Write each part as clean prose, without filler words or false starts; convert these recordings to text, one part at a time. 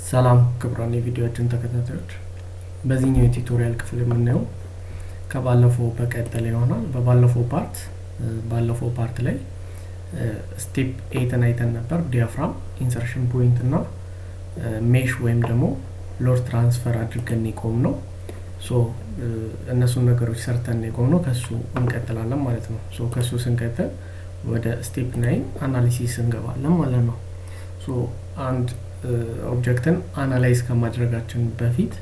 ሰላም ክቡራን የቪዲዮአችን ተከታታዮች፣ በዚህኛው የቱቶሪያል ክፍል የምናየው ከባለፈው በቀጠለ ይሆናል። ባለፈው ፓርት ላይ ስቴፕ 8 አይተን ነበር። ዲያፍራም፣ ኢንሰርሽን ፖይንት እና ሜሽ ወይም ደግሞ ሎድ ትራንስፈር አድርገን የቆም ነው። እነሱን ነገሮች ሰርተን የቆም ነው። ከሱ እንቀጥላለን ማለት ነው። ከሱ ስንቀጥል ወደ ስቴፕ 9 አናሊሲስ እንገባለን ማለት ነው። አንድ ኦብጀክትን አናላይዝ ከማድረጋችን በፊት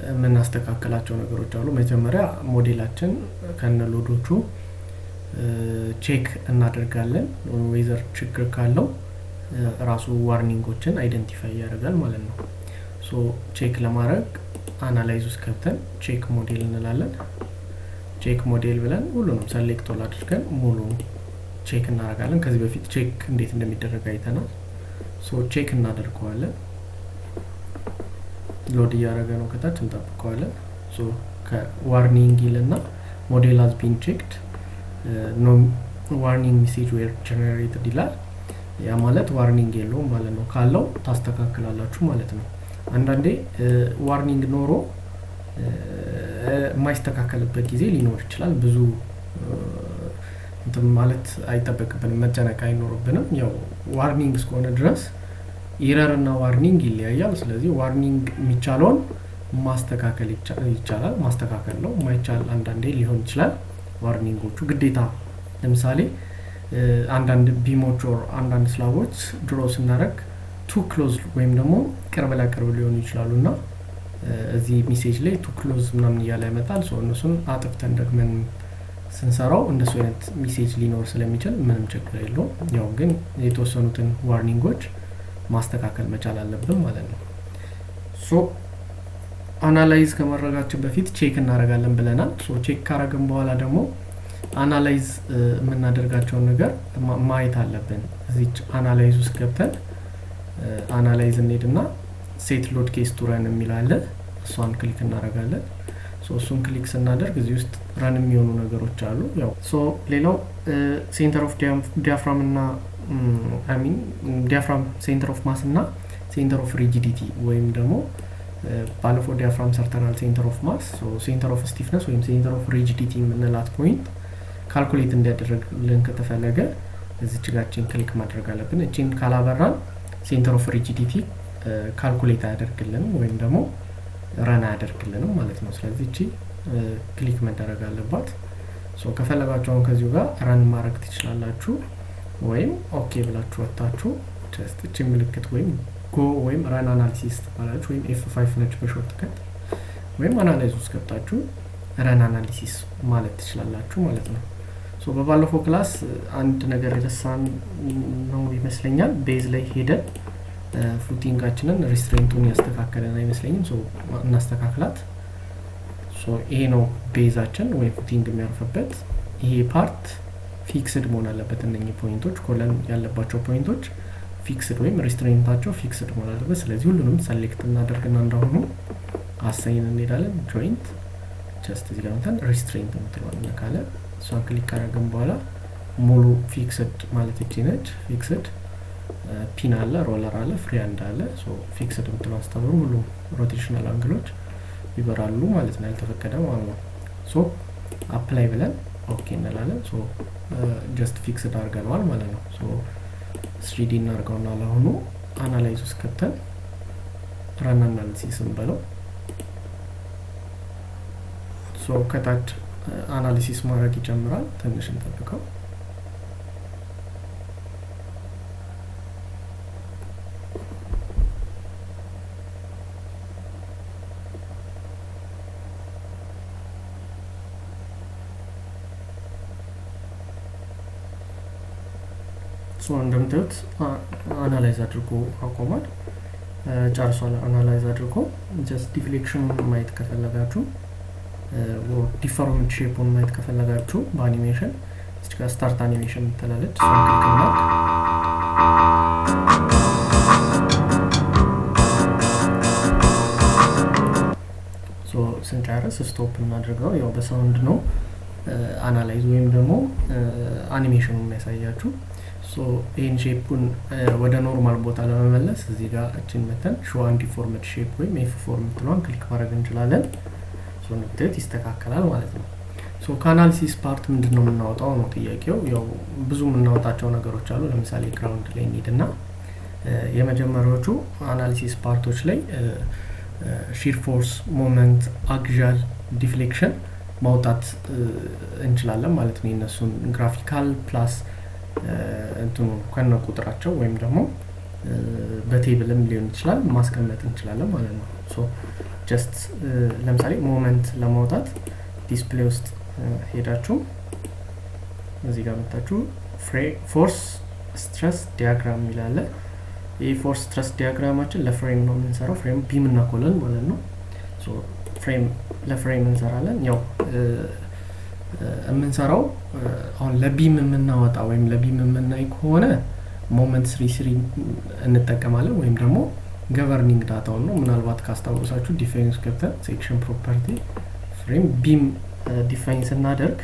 የምናስተካክላቸው ነገሮች አሉ። መጀመሪያ ሞዴላችን ከነሎዶቹ ቼክ እናደርጋለን። ዌዘር ችግር ካለው ራሱ ዋርኒንጎችን አይደንቲፋይ ያደርጋል ማለት ነው። ቼክ ለማድረግ አናላይዝ ውስጥ ገብተን ቼክ ሞዴል እንላለን። ቼክ ሞዴል ብለን ሁሉንም ሰሌክት አድርገን ሙሉ ቼክ እናደርጋለን። ከዚህ በፊት ቼክ እንዴት እንደሚደረግ አይተናል። ቼክ እናደርገዋለን። ሎድ እያደረገ ነው፣ ከታች እንጠብቀዋለን። ከዋርኒንግ ይልና ሞዴል has been checked no warning message were generated ይላል። ያ ማለት ዋርኒንግ የለውም ማለት ነው። ካለው ታስተካክላላችሁ ማለት ነው። አንዳንዴ ዋርኒንግ ኖሮ የማይስተካከልበት ጊዜ ሊኖር ይችላል። ብዙ ማለት አይጠበቅብንም፣ መጨነቅ አይኖርብንም። ያው ዋርኒንግ እስከሆነ ድረስ ኢረር እና ዋርኒንግ ይለያያል። ስለዚህ ዋርኒንግ የሚቻለውን ማስተካከል ይቻላል፣ ማስተካከል ነው። ማይቻል አንዳንዴ ሊሆን ይችላል። ዋርኒንጎቹ ግዴታ ለምሳሌ አንዳንድ ቢሞች ኦር አንዳንድ ስላቦች ድሮ ስናደርግ ቱ ክሎዝ ወይም ደግሞ ቅርብ ለቅርብ ሊሆኑ ይችላሉ እና እዚህ ሜሴጅ ላይ ቱ ክሎዝ ምናምን እያለ ያመጣል። እነሱን አጥፍተን ደግመን ስንሰራው እንደሱ አይነት ሜሴጅ ሊኖር ስለሚችል ምንም ችግር የለውም። ያው ግን የተወሰኑትን ዋርኒንጎች ማስተካከል መቻል አለብን ማለት ነው። አናላይዝ ከማድረጋችን በፊት ቼክ እናደርጋለን ብለናል። ቼክ ካደረግን በኋላ ደግሞ አናላይዝ የምናደርጋቸውን ነገር ማየት አለብን። እዚች አናላይዝ ውስጥ ገብተን አናላይዝ እንሄድና ሴት ሎድ ኬስ ቱ ረን የሚላለ እሷን ክሊክ እናደርጋለን። እሱን ክሊክ ስናደርግ እዚህ ውስጥ ረን የሚሆኑ ነገሮች አሉ። ያው ሌላው ሴንተር ኦፍ ዲያፍራም እና ዲያፍራም ሴንተር ኦፍ ማስ እና ሴንተር ኦፍ ሪጂዲቲ ወይም ደግሞ ባለፈው ዲያፍራም ሰርተናል። ሴንተር ኦፍ ማስ፣ ሴንተር ኦፍ ስቲፍነስ ወይም ሴንተር ኦፍ ሪጂዲቲ የምንላት ፖይንት ካልኩሌት እንዲያደርግልን ከተፈለገ እዚች ጋችን ክሊክ ማድረግ አለብን። እቺን ካላበራን ሴንተር ኦፍ ሪጂዲቲ ካልኩሌት አያደርግልንም ወይም ደግሞ ረን አያደርግልንም ማለት ነው። ስለዚህ እቺ ክሊክ መደረግ አለባት። ከፈለጋችሁ አሁን ከዚሁ ጋር ረን ማድረግ ትችላላችሁ ወይም ኦኬ ብላችሁ ወጣችሁ ጀስት እቺ ምልክት ወይም ጎ ወይም ረን አናሊሲስ ትባላለች ወይም F5 ነች በሾርት ከት ወይም አናላይዝ ውስጥ ገብታችሁ ረን አናሊሲስ ማለት ትችላላችሁ ማለት ነው። በባለፈው ክላስ አንድ ነገር የረሳን ነው ይመስለኛል። ቤዝ ላይ ሄደን ፉቲንጋችንን ሪስትሬንቱን ያስተካከለን አይመስለኝም። እናስተካክላት። ይሄ ነው ቤዛችን ወይ ፉቲንግ የሚያርፍበት። ይሄ ፓርት ፊክስድ መሆን አለበት። እነኚህ ፖይንቶች ኮለን ያለባቸው ፖይንቶች ፊክስድ ወይም ሪስትሬንታቸው ፊክስድ መሆን አለበት። ስለዚህ ሁሉንም ሰሌክት እናደርግና እንዳሁኑ አሳይን እንሄዳለን። ጆይንት ጀስት እዚህ ጋር እንትን ሪስትሬንት የምትለዋል ካለ እሷን ክሊክ ካደረግን በኋላ ሙሉ ፊክስድ ማለት እቺ ነች። ፊክስድ ፒን አለ፣ ሮለር አለ፣ ፍሪ አንድ አለ። ፊክስድ የምትለው አስተምሩ ሁሉም ሮቴሽናል አንግሎች ይበራሉ ማለት ነው፣ ያልተፈቀደ ማለት ነው። አፕላይ ብለን ኦኬ እንላለን። ጀስት ፊክስድ አድርገነዋል ማለት ነው። 3D እናርገውና ለአሁኑ አናላይዝ ውስጥ ከተን ረን አናሊሲስ እንበለው። ከታች አናሊሲስ ማድረግ ይጀምራል። ትንሽ እንጠብቀው። እንደምታዩት አናላይዝ አድርጎ አቆማል፣ ጨርሷል። አናላይዝ አድርጎ ጀስት ዲፍሌክሽኑን ማየት ከፈለጋችሁ ዲፎርምድ ሼፑን ማየት ከፈለጋችሁ በአኒሜሽን እዚህ ጋር ስታርት አኒሜሽን ትላለች። እሷን ክሊክ እናድርግ። ስንጨርስ ስቶፕ እናድርገው። ያው በሳውንድ ነው አናላይዝ ወይም ደግሞ አኒሜሽኑን የሚያሳያችሁ። ሶ ይህን ሼፑን ወደ ኖርማል ቦታ ለመመለስ እዚህ ጋር እችን መተን ሾው አንዲፎርምድ ሼፕ ወይም ኤፍ4 የምትለዋን ክሊክ ማድረግ እንችላለን። ሶ እንደምታዩት ይስተካከላል ማለት ነው። ሶ ከአናሊሲስ ፓርት ምንድን ነው የምናወጣው ነው ጥያቄው። ያው ብዙ የምናወጣቸው ነገሮች አሉ። ለምሳሌ ግራውንድ ላይ እንሂድና የመጀመሪያዎቹ አናሊሲስ ፓርቶች ላይ ሺር ፎርስ፣ ሞመንት፣ አክሲያል ዲፍሌክሽን ማውጣት እንችላለን ማለት ነው። የነሱን ግራፊካል ፕላስ እንትኑ ከነ ቁጥራቸው ወይም ደግሞ በቴብልም ሊሆን ይችላል ማስቀመጥ እንችላለን ማለት ነው። ሶ ጀስት ለምሳሌ ሞመንት ለማውጣት ዲስፕሌይ ውስጥ ሄዳችሁ እዚህ ጋር መጣችሁ ፎርስ ስትረስ ዲያግራም ይላል። ይሄ ፎርስ ስትረስ ዲያግራማችን ለፍሬም ነው የምንሰራው። ፍሬም ቢም እና ኮለን ማለት ነው። ሶ ፍሬም ለፍሬም እንሰራለን። ያው የምንሰራው አሁን ለቢም የምናወጣ ወይም ለቢም የምናይ ከሆነ ሞመንት 33 እንጠቀማለን ወይም ደግሞ ገቨርኒንግ ዳታውን ነው። ምናልባት ካስታወሳችሁ ዲፋይን ገብተን ሴክሽን ፕሮፐርቲ ፍሬም ቢም ዲፋይን ስናደርግ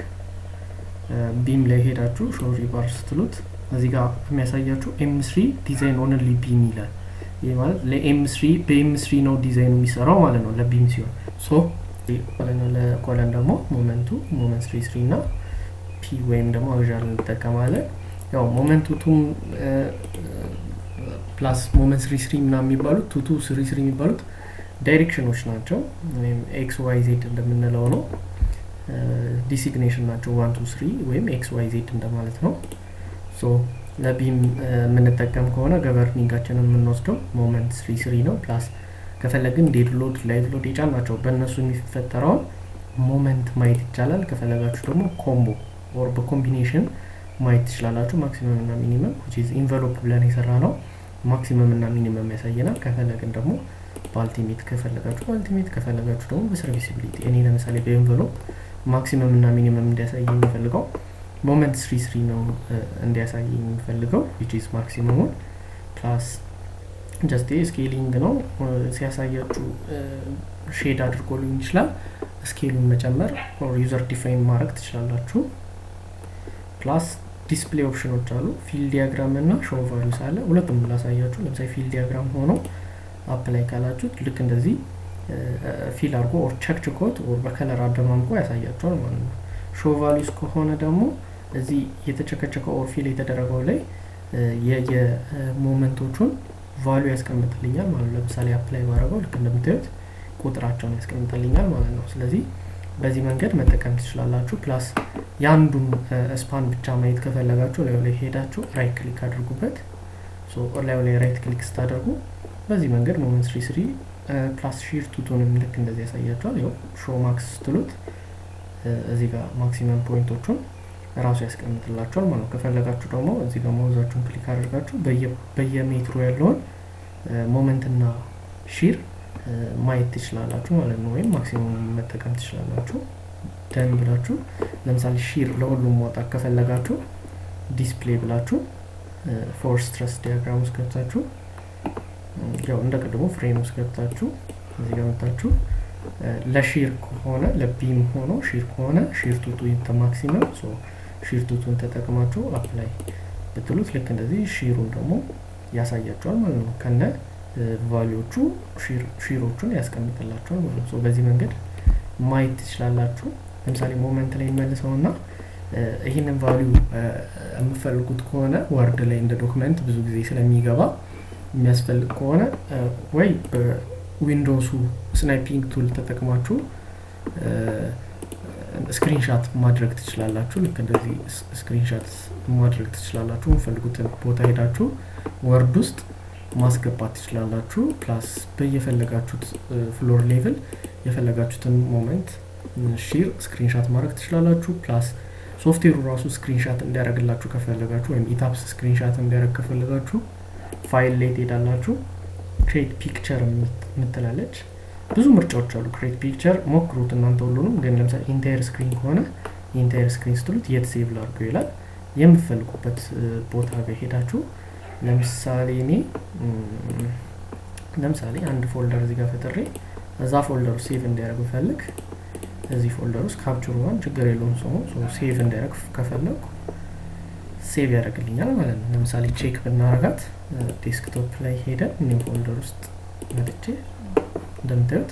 ቢም ላይ ሄዳችሁ ሾው ሪባር ስትሉት እዚህ ጋር የሚያሳያችሁ M3 ዲዛይን ኦንሊ ቢም ይላል። ይሄ ማለት ለM3 በM3 ነው ዲዛይኑ የሚሰራው ማለት ነው ለቢም ሲሆን። ሶ ለኮለን ደግሞ ሞመንቱ ሞመንት 33 እና ፒ ወይም ደግሞ አክሲያል እንጠቀማለን። ያው ሞመንቱ ፕላስ ሞመንት 33 እና የሚባሉት 2233 የሚባሉት ዳይሬክሽኖች ናቸው ወይም ኤክስ ዋይ ዜድ እንደምንለው ነው። ዲሲግኔሽን ናቸው 1 2 3 ወይም ኤክስ ዋይ ዜድ እንደማለት ነው። ሶ ለቢም የምንጠቀም ከሆነ ገቨርኒንጋችንን የምንወስደው ሞመንት 33 ነው። ፕላስ ከፈለግን ዴድ ሎድ ላይቭ ሎድ የጫናቸው በእነሱ የሚፈጠረውን ሞመንት ማየት ይቻላል። ከፈለጋችሁ ደግሞ ኮምቦ ኦር በኮምቢኔሽን ማየት ትችላላችሁ። ማክሲመም እና ሚኒመም which is envelope ብለን የሰራ ነው ማክሲመም እና ሚኒመም ያሳየናል። ከፈለግን ደግሞ በአልቲሜት ከፈለጋችሁ ደግሞ በሰርቪሲቢሊቲ እኔ ለምሳሌ በኤንቨሎፕ ማክሲመም እና ሚኒመም እንዲያሳየኝ የሚፈልገው ሞመንት 33 ነው እንዲያሳየኝ የሚፈልገው which is ማክሲመሙን ፕላስ ጀስት ስኬሊንግ ነው ሲያሳያችሁ ሼድ አድርጎ ሊሆን ይችላል። ስኬሉን መጨመር ኦር ዩዘር ዲፋይን ማድረግ ትችላላችሁ። ፕላስ ዲስፕሌይ ኦፕሽኖች አሉ። ፊልድ ዲያግራም እና ሾው ቫልዩስ አለ። ሁለቱም ላሳያችሁ። ለምሳሌ ፊልድ ዲያግራም ሆኖ አፕላይ ካላችሁት ልክ እንደዚህ ፊል አድርጎ ኦር ቸክችኮት ኦር በከለር አደማምቆ ያሳያችኋል ማለት ነው። ሾው ቫልዩስ ከሆነ ደግሞ እዚህ የተቸከቸከው ኦር ፊል የተደረገው ላይ የሞመንቶቹን ቫልዩ ያስቀምጥልኛል ማለት ነው። ለምሳሌ አፕላይ ባደረገው ልክ እንደምታዩት ቁጥራቸውን ያስቀምጥልኛል ማለት ነው። ስለዚህ በዚህ መንገድ መጠቀም ትችላላችሁ። ፕላስ የአንዱን ስፓን ብቻ ማየት ከፈለጋችሁ ላዩ ላይ ሄዳችሁ ራይት ክሊክ አድርጉበት። ሶ ላዩ ላይ ራይት ክሊክ ስታደርጉ በዚህ መንገድ ሞመንት 33 ፕላስ ሺር ቱቱንም ልክ እንደዚህ ያሳያችኋል። ያው ሾው ማክስ ስትሉት እዚህ ጋር ማክሲመም ፖይንቶቹን ራሱ ያስቀምጥላችኋል ማለት ነው። ከፈለጋችሁ ደግሞ እዚህ ጋር ማውዛችሁን ክሊክ አድርጋችሁ በየሜትሩ ያለውን ሞመንት እና ሺር ማየት ትችላላችሁ ማለት ነው። ወይም ማክሲመም መጠቀም ትችላላችሁ። ደን ብላችሁ ለምሳሌ ሺር ለሁሉም ማውጣት ከፈለጋችሁ ዲስፕሌይ ብላችሁ ፎርስ ስትረስ ዲያግራም ውስጥ ገብታችሁ ያው እንደቀድሞ ፍሬም ውስጥ ገብታችሁ እዚህ ጋር መጣችሁ ለሺር ከሆነ ለቢም ሆኖ ሺር ከሆነ ሺር ቱቱ ኢንተ ማክሲመም ሶ ሺር ቱቱን ተጠቅማችሁ አፕላይ ብትሉት ልክ እንደዚህ ሺሩን ደግሞ ያሳያችኋል ማለት ነው። ከነ ቫልዩዎቹ ሺሮቹን ያስቀምጥላችኋል ማለት ነው። ሶ በዚህ መንገድ ማየት ትችላላችሁ። ለምሳሌ ሞመንት ላይ መልሰውና ይሄንን ቫልዩ የምፈልጉት ከሆነ ወርድ ላይ እንደ ዶክመንት ብዙ ጊዜ ስለሚገባ የሚያስፈልግ ከሆነ ወይ በዊንዶውሱ ስናይፒንግ ቱል ተጠቅማችሁ ስክሪንሻት ማድረግ ትችላላችሁ። ልክ እንደዚህ ስክሪንሻት ማድረግ ትችላላችሁ። የምፈልጉትን ቦታ ሄዳችሁ ወርድ ውስጥ ማስገባት ትችላላችሁ። ፕላስ በየፈለጋችሁት ፍሎር ሌቭል የፈለጋችሁትን ሞመንት ሺር ስክሪንሻት ማድረግ ትችላላችሁ። ፕላስ ሶፍትዌሩ ራሱ ስክሪንሻት እንዲያደርግላችሁ ከፈለጋችሁ ወይም ኢታፕስ ስክሪንሻት እንዲያደርግ ከፈለጋችሁ ፋይል ላይ ትሄዳላችሁ። ክሬት ፒክቸር የምትላለች ብዙ ምርጫዎች አሉ። ክሬት ፒክቸር ሞክሩት እናንተ ሁሉንም። ግን ለምሳሌ ኢንታየር ስክሪን ከሆነ ኢንታየር ስክሪን ስትሉት የት ሴቭ ላድርገው ይላል። የምትፈልጉበት ቦታ ላይ ሄዳችሁ ለምሳሌ እኔ ለምሳሌ አንድ ፎልደር እዚህ ጋር ፈጥሬ እዛ ፎልደር ሴቭ እንዲያደርግ ፈልግ እዚህ ፎልደር ውስጥ ካፕቸር ዋን ችግር የለውም ሶ ሴቭ እንዲያደርግ ከፈለኩ ሴቭ ያደርግልኛል ማለት ነው። ለምሳሌ ቼክ ብናረጋት ዴስክቶፕ ላይ ሄደን ኒው ፎልደር ውስጥ መጥቼ እንደምታዩት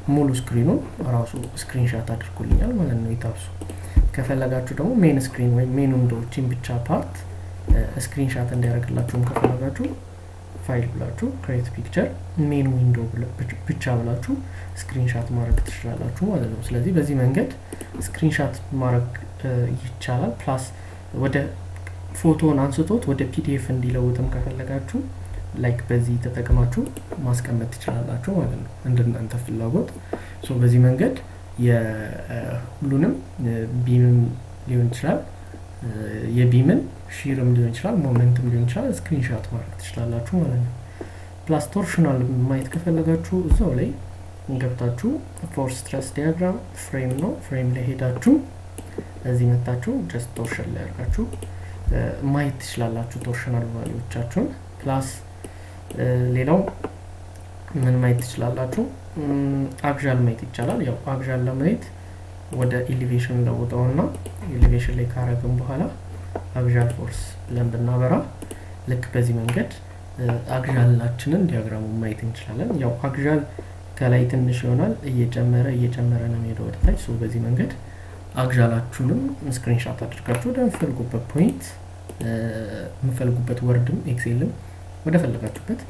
ሙሉ ስክሪኑን ራሱ ስክሪንሻት አድርጎልኛል ማለት ነው የታብሱ። ከፈለጋችሁ ደግሞ ሜን ስክሪን ወይም ሜን ዊንዶዎችን ብቻ ፓርት ስክሪንሻት እንዲያደርግላችሁም ከፈለጋችሁ ፋይል ብላችሁ ክሬት ፒክቸር ሜን ዊንዶ ብቻ ብላችሁ ስክሪንሻት ማድረግ ትችላላችሁ ማለት ነው። ስለዚህ በዚህ መንገድ ስክሪንሻት ማድረግ ይቻላል። ፕላስ ወደ ፎቶን አንስቶት ወደ ፒዲኤፍ እንዲለውጥም ከፈለጋችሁ ላይክ በዚህ ተጠቅማችሁ ማስቀመጥ ትችላላችሁ ማለት ነው እንደናንተ ፍላጎት። ሶ በዚህ መንገድ የሁሉንም ቢምም ሊሆን ይችላል የቢምን ሺርም ሊሆን ይችላል ሞመንትም ሊሆን ይችላል ስክሪንሻት ማድረግ ትችላላችሁ ማለት ነው። ፕላስ ቶርሽናል ማየት ከፈለጋችሁ እዛው ላይ እንገብታችሁ ፎርስ ስትረስ ዲያግራም ፍሬም ነው። ፍሬም ላይ ሄዳችሁ እዚህ መጣችሁ ጀስት ቶርሽን ላይ አድርጋችሁ ማየት ትችላላችሁ ቶርሽናል ቫልዩዎቻችሁን። ፕላስ ሌላው ምን ማየት ትችላላችሁ አክሲያል ማየት ይቻላል። ያው አክሲያል ለማየት ወደ ኤሊቬሽን ለውጠውና ኤሊቬሽን ላይ ካረግን በኋላ አክሲያል ፎርስ ብለን ብናበራ ልክ በዚህ መንገድ አክሲያላችንን ዲያግራሙ ማየት እንችላለን። ያው አክሲያል ከላይ ትንሽ ይሆናል እየጨመረ ነው የሚሄደው ወደ ታች። ሶ በዚህ መንገድ አክሲያላችሁንም ስክሪንሻት አድርጋችሁ ወደ ምፈልጉበት ፖይንት ምፈልጉበት ወርድም ኤክሴልም ወደ ፈለጋችሁበት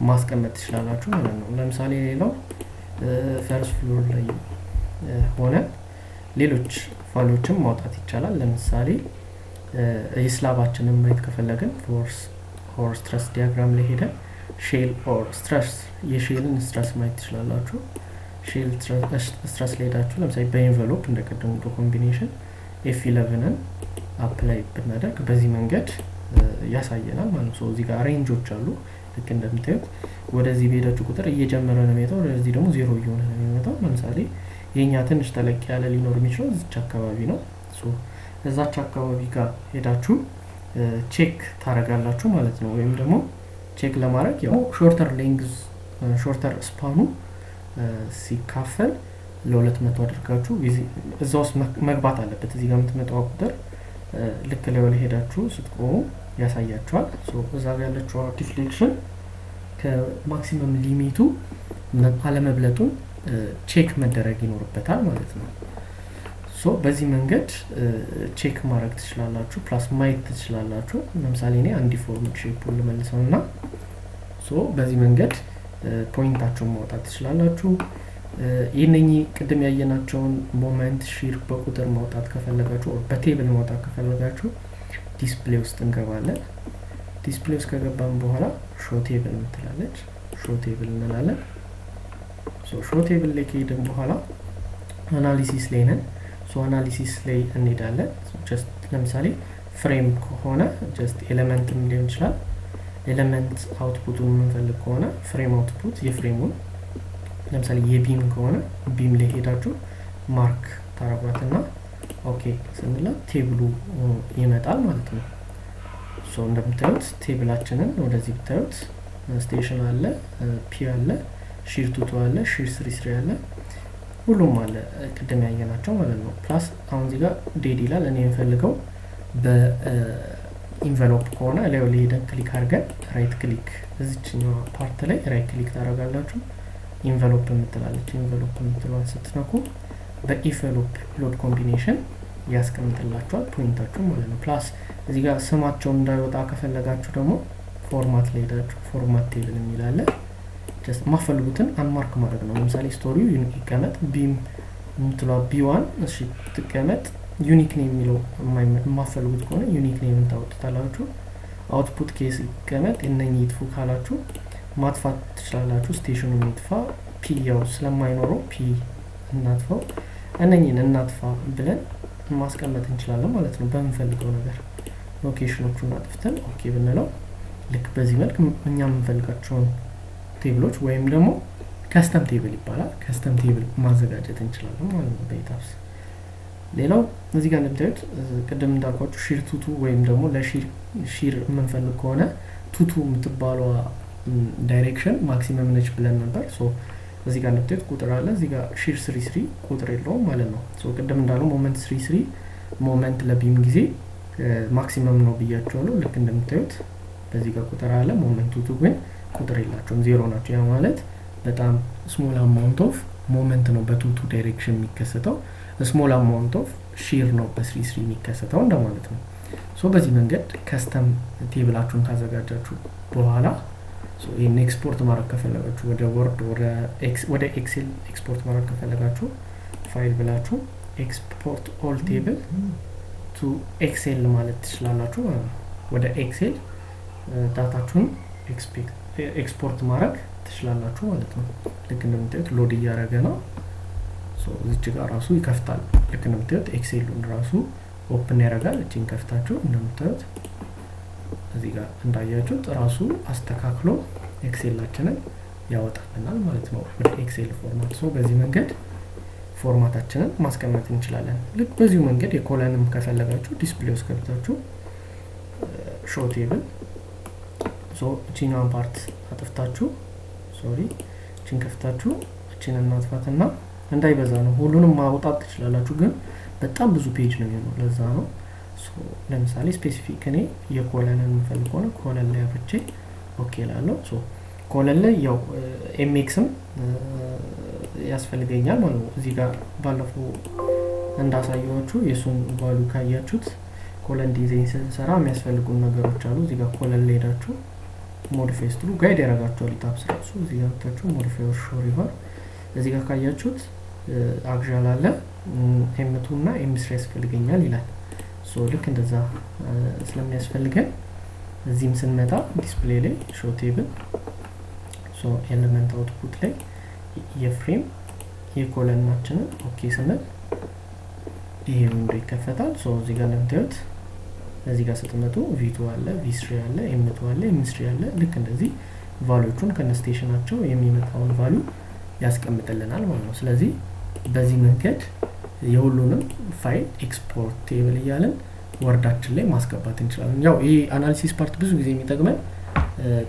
ማስቀመጥ ትችላላችሁ ማለት ነው። ለምሳሌ ሌላው ፈርስት ፍሎር ላይ ሆነ ሌሎች ፋይሎችን ማውጣት ይቻላል። ለምሳሌ የስላባችንን ማየት ከፈለግን ፎርስ ኦር ስትረስ ዲያግራም ላይ ሄደን ሼል ኦር ስትረስ የሼልን ስትረስ ማየት ትችላላችሁ። ሼል ስትረስ ላይ ሄዳችሁ ለምሳሌ በኤንቨሎፕ እንደቀደሙ ኮምቢኔሽን F11ን አፕላይ ብናደርግ በዚህ መንገድ ያሳየናል ማለት ነው። እዚህ ጋር ሬንጆች አሉ ልክ እንደምታዩት ወደዚህ በሄዳችሁ ቁጥር እየጨመረ ነው የሚመጣው፣ ወደዚህ ደግሞ ዜሮ እየሆነ ነው የሚመጣው። ለምሳሌ የኛ ትንሽ ተለቅ ያለ ሊኖር የሚችለው እዚች አካባቢ ነው። እዛች አካባቢ ጋር ሄዳችሁ ቼክ ታረጋላችሁ ማለት ነው። ወይም ደግሞ ቼክ ለማድረግ ያው ሾርተር ሌንግዝ ሾርተር ስፓኑ ሲካፈል ለ200 አድርጋችሁ እዛ ውስጥ መግባት አለበት። እዚህ ጋር የምትመጣው ቁጥር ልክ ላይ ወለ ሄዳችሁ ስትቆሙ ያሳያችኋል። እዛ ጋር ያለችው ዲፍሌክሽን ከማክሲመም ሊሚቱ አለመብለጡን ቼክ መደረግ ይኖርበታል ማለት ነው። በዚህ መንገድ ቼክ ማድረግ ትችላላችሁ። ፕላስ ማየት ትችላላችሁ። ለምሳሌ እኔ አንድ ዲፎርምድ ሼፑን ልመልሰውና በዚህ መንገድ ፖይንታቸውን ማውጣት ትችላላችሁ። ይህንኚህ ቅድም ያየናቸውን ሞመንት ሺር በቁጥር ማውጣት ከፈለጋችሁ በቴብል ማውጣት ከፈለጋችሁ ዲስፕሌይ ውስጥ እንገባለን። ዲስፕሌይ ውስጥ ከገባን በኋላ ሾው ቴብል እንትላለች ሾው ቴብል እንላለን። ሾው ቴብል ላይ ከሄድን በኋላ አናሊሲስ ላይ ነን። አናሊሲስ ላይ እንሄዳለን። ጀስት ለምሳሌ ፍሬም ከሆነ ጀስት ኤሌመንትም ሊሆን ይችላል። ኤሌመንት አውትፑቱን የምንፈልግ ከሆነ ፍሬም አውትፑት የፍሬሙን ለምሳሌ የቢም ከሆነ ቢም ላይ ሄዳችሁ ማርክ ታረጓትና ኦኬ ስንላ ቴብሉ ይመጣል ማለት ነው። እንደምታዩት ቴብላችንን ወደዚህ ብታዩት ስቴሽን አለ፣ ፒ አለ፣ ሺር ቱቱ አለ፣ ሺር 33 አለ፣ ሁሉም አለ ቅድም ያየናቸው ማለት ነው። ፕላስ አሁን እዚህ ጋር ዴድ ይላል። እኔ የምፈልገው በኢንቨሎፕ ከሆነ ላይ ሄደን ክሊክ አድርገን ራይት ክሊክ እዚችኛው ፓርት ላይ ራይት ክሊክ ታደርጋላችሁ። ኢንቨሎፕ የምትላለች ኢንቨሎፕ የምትለዋን ስትነኩ በኢንቨሎፕ ሎድ ኮምቢኔሽን ያስቀምጥላችኋል ፖይንታችሁ ማለት ነው። ፕላስ እዚህ ጋር ስማቸውን እንዳይወጣ ከፈለጋችሁ ደግሞ ፎርማት ላይ ሄዳችሁ ፎርማት ቴብል የሚላለ ጀስት ማፈልጉትን አንማርክ ማድረግ ነው። ለምሳሌ ስቶሪው ዩኒክ ይቀመጥ፣ ቢም የምትለዋ ቢ1 እሺ ትቀመጥ፣ ዩኒክ ነው የሚለው የማፈልጉት ከሆነ ዩኒክ ነው የምታወጡታላችሁ። አውትፑት ኬስ ይቀመጥ፣ እነኚህ ይጥፉ ካላችሁ ማጥፋት ትችላላችሁ። ስቴሽኑ ይጥፋ፣ ፒ ያው ስለማይኖረው ፒ እናጥፋው፣ እነኚህን እናጥፋ ብለን ማስቀመጥ እንችላለን ማለት ነው። በምንፈልገው ነገር ሎኬሽኖቹን አጥፍተን ኦኬ ብንለው ልክ በዚህ መልክ እኛ የምንፈልጋቸውን ቴብሎች ወይም ደግሞ ከስተም ቴብል ይባላል ከስተም ቴብል ማዘጋጀት እንችላለን ማለት ነው በኢታብስ። ሌላው እዚህ ጋር እንደምታዩት ቅድም እንዳልኳችሁ ሺር ቱቱ ወይም ደግሞ ለሺር የምንፈልግ ከሆነ ቱቱ የምትባለዋ ዳይሬክሽን ማክሲመም ነች ብለን ነበር። እዚህ ጋር እንደምታዩት ቁጥር አለ፣ እዚህ ጋር ሺር 33 ቁጥር የለውም ማለት ነው። ቅድም እንዳለው ሞመንት 33 ሞመንት ለቢም ጊዜ ማክሲመም ነው ብያቸዋለሁ። ልክ እንደምታዩት በዚህ ጋር ቁጥር አለ። ሞመንቱ ግን ቁጥር የላቸውም፣ ዜሮ ናቸው። ያ ማለት በጣም ስሞል አማውንት ኦፍ ሞመንት ነው በቱቱ ዳይሬክሽን የሚከሰተው፣ ስሞል አማውንት ኦፍ ሺር ነው በ3 የሚከሰተው እንደማለት ነው። ሶ በዚህ መንገድ ከስተም ቴብላችሁን ካዘጋጃችሁ በኋላ ይህን ኤክስፖርት ማድረግ ከፈለጋችሁ ወደ ወርድ ወደ ኤክሴል ኤክስፖርት ማድረግ ከፈለጋችሁ ፋይል ብላችሁ ኤክስፖርት ኦል ቴብል ቱ ኤክሴል ማለት ትችላላችሁ ማለት ነው። ወደ ኤክሴል ዳታችሁን ኤክስፖርት ማድረግ ትችላላችሁ ማለት ነው። ልክ እንደምታዩት ሎድ እያደረገ ነው። እዚች ጋር ራሱ ይከፍታል። ልክ እንደምታዩት ኤክሴሉን ራሱ ኦፕን ያደርጋል። እቺን ከፍታችሁ እንደምታዩት እዚህ ጋር እንዳያችሁት ራሱ አስተካክሎ ኤክሴላችንን ያወጣልናል ማለት ነው ወደ ኤክሴል ፎርማት። በዚህ መንገድ ፎርማታችንን ማስቀመጥ እንችላለን። ልክ በዚሁ መንገድ የኮለንም ከፈለጋችሁ ዲስፕሌይ ውስጥ ገብታችሁ ሾው ቴብል እቺኛውን ፓርት አጥፍታችሁ እቺን ከፍታችሁ እቺን እናጥፋትና እንዳይበዛ ነው ሁሉንም ማውጣት ትችላላችሁ፣ ግን በጣም ብዙ ፔጅ ነው የሚሆነው። ለዛ ነው ለምሳሌ ስፔሲፊክ እኔ የኮለንን የምፈልግ ሆነ ኮለን ላይ አፍቼ ኦኬ ላለው። ኮለን ላይ ያው ኤምኤክስም ያስፈልገኛል ማለት ነው። እዚህ ጋር ባለፈው እንዳሳየኋችሁ የሱን ቫሉ ካያችሁት ኮለን ዲዛይን ስንሰራ የሚያስፈልጉን ነገሮች አሉ። እዚህ ጋር ኮለን ላይ ሄዳችሁ ሞዲፋይ ስትሉ ጋይድ ያደርጋችኋል። ታፕስ ራሱ እዚህ ጋር ታችሁ ሞዲፋይ ሾር ይሆን። እዚህ ጋር ካያችሁት አክቹዋል አለ ኤም2 እና ኤም3 ያስፈልገኛል ይላል። ልክ እንደዛ ስለሚያስፈልገን እዚህም ስንመጣ ዲስፕሌይ ላይ ሾው ቴብል ኤሌመንት አውትፑት ላይ የፍሬም የኮለናችንን ኦኬ ስንል ይሄ ዊንዶ ይከፈታል። እዚህ ጋር እንደምታዩት እዚህ ጋር ስትመጡ ቪ2 አለ፣ ቪ3 አለ፣ ኤም2 አለ፣ ኤም3 አለ። ልክ እንደዚህ ቫልዩዎቹን ከነስቴሽናቸው የሚመጣውን ቫልዩ ያስቀምጥልናል ማለት ነው። ስለዚህ በዚህ መንገድ የሁሉንም ፋይል ኤክስፖርት ቴብል እያለን ወርዳችን ላይ ማስገባት እንችላለን። ያው ይሄ አናሊሲስ ፓርት ብዙ ጊዜ የሚጠቅመን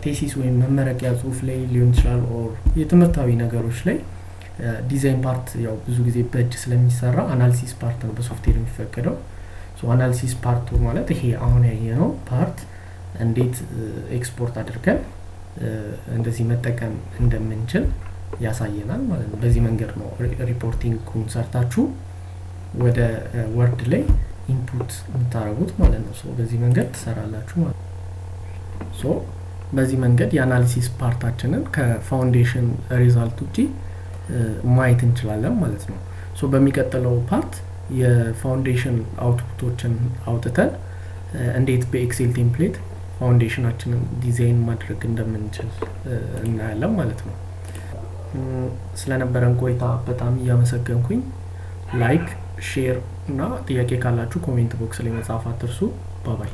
ቴሲስ ወይም መመረቂያ ጽሁፍ ላይ ሊሆን ይችላል፣ ኦር የትምህርታዊ ነገሮች ላይ። ዲዛይን ፓርት ያው ብዙ ጊዜ በእጅ ስለሚሰራ አናሊሲስ ፓርት ነው በሶፍትዌር የሚፈቀደው። አናሊሲስ ፓርቱ ማለት ይሄ አሁን ያየነው ፓርት እንዴት ኤክስፖርት አድርገን እንደዚህ መጠቀም እንደምንችል ያሳየናል ማለት ነው። በዚህ መንገድ ነው ሪፖርቲንጉን ሰርታችሁ ወደ ወርድ ላይ ኢንፑት የምታደርጉት ማለት ነው። በዚህ መንገድ ትሰራላችሁ ማለት ነው። በዚህ መንገድ የአናሊሲስ ፓርታችንን ከፋውንዴሽን ሪዛልት ውጪ ማየት እንችላለን ማለት ነው። በሚቀጥለው ፓርት የፋውንዴሽን አውትፑቶችን አውጥተን እንዴት በኤክሴል ቴምፕሌት ፋውንዴሽናችንን ዲዛይን ማድረግ እንደምንችል እናያለን ማለት ነው። ስለነበረን ቆይታ በጣም እያመሰገንኩኝ ላይክ፣ ሼር እና ጥያቄ ካላችሁ ኮሜንት ቦክስ ላይ መጻፍ አትርሱ። ባባይ